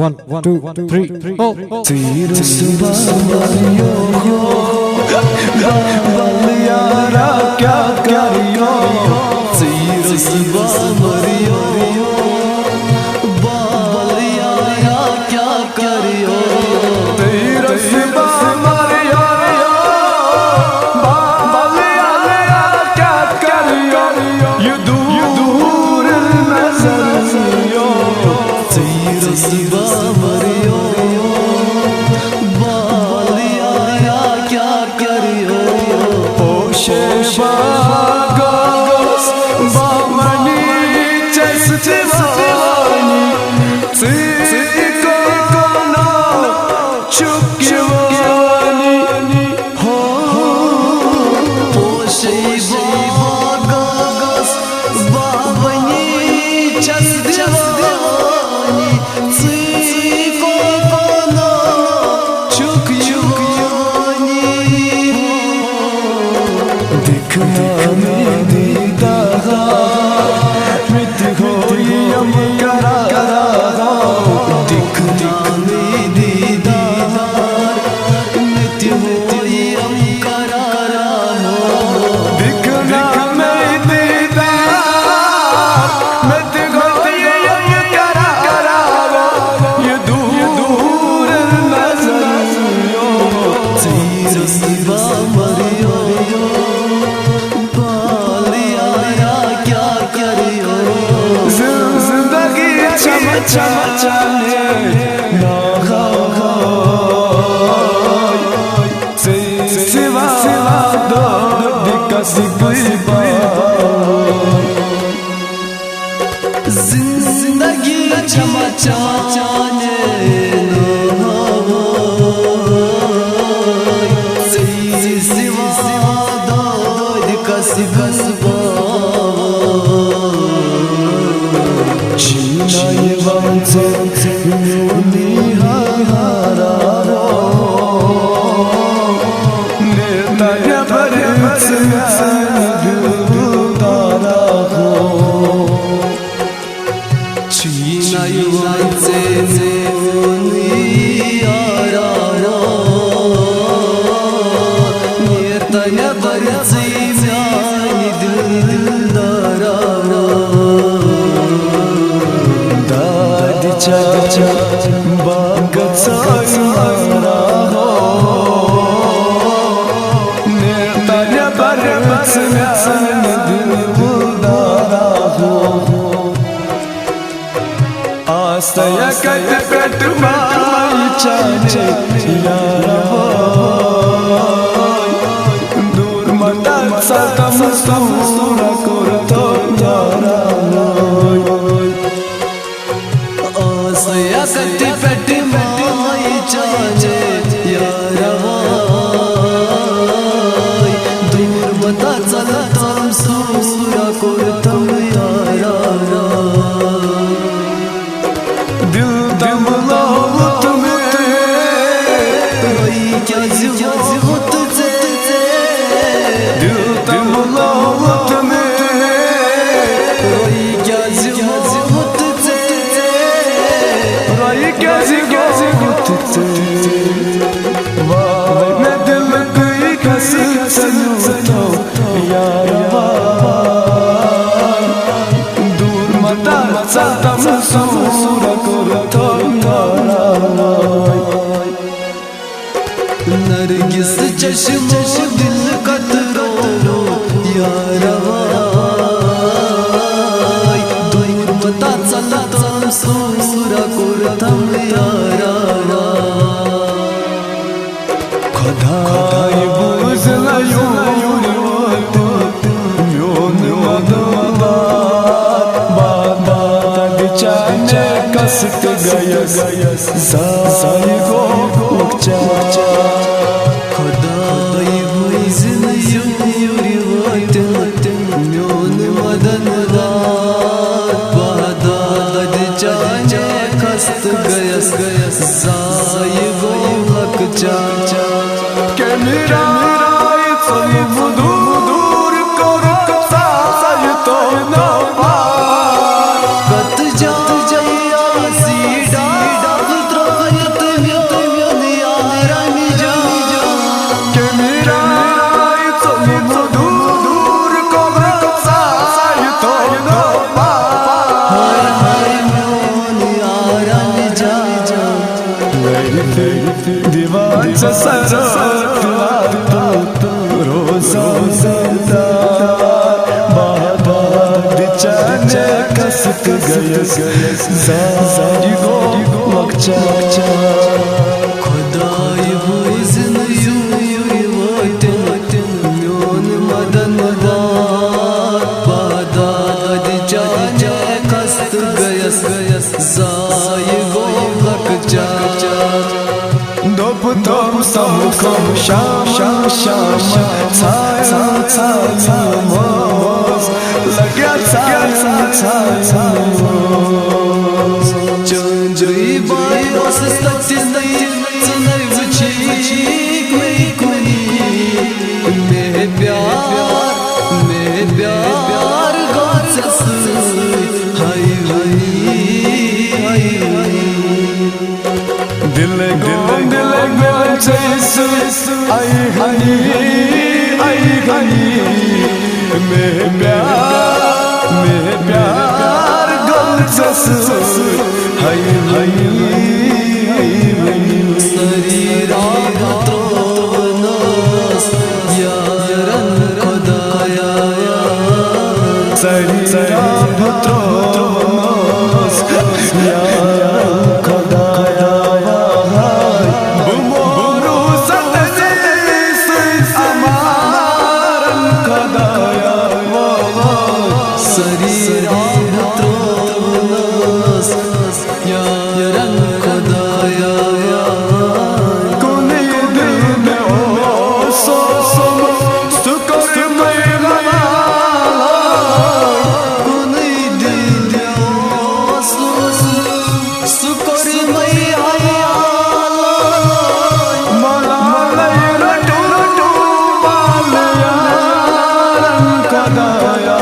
1 2 3 4 तीर सुबह मारियो बाल यारा क्या करियो तीर सुबह मारियो बाल यारा क्या करियो तीर सुबह मारियो बाल यारा क्या करियो ये दूर नजरियो तीर सुबह चले ना सिवा दो दिक्कत जिंदगी चमा चाने सिवा दो दिक्कत पेट माई चाचे दूर मता सतम सूरा करतो यारा आसया कति पेट माई चाचे यारा दूर मता सतम सूरा करतो यारा दूर मता सतम सूरा करतो नरगिस चश्मो दिल कतरो यारा दूर मता सतम सूरा करतो यारा खुदाई बुझलायो कसक गया साई को चाचा खुदाई बुझन यूरी वतन म्योन मदन बादाद चाचा कस्त गया साई को चाचा के मेरा दूर कर साई तो ना कत जा सीधा दिवाचं सरकला रोजा जिंदा बाबादीच्याने कसक गयस जाई गो मगचा खुदाई बुइजन यू वतन न्योन मदन बाबादीच्याने कसक गयस जाई गो मगचा दोप दोप समखम शाम छाया मोज लग्या छाया चंद्री बाई बस सच्ची चुनर बुचीक में कोनी में प्यार गाचस हाय दिल आई हनी में प्यार गलजस हाय शरीरा भत्रोनस यारन खुदाया शरीरा भत्रोनस यारन खुदाया शरीरा भत्रोनस यारन खुदाया कोने दिल में ओ सो सुकर में लगा कोने दिल में ओ सो सुकर में आया मलालय रटू मालया खुदाया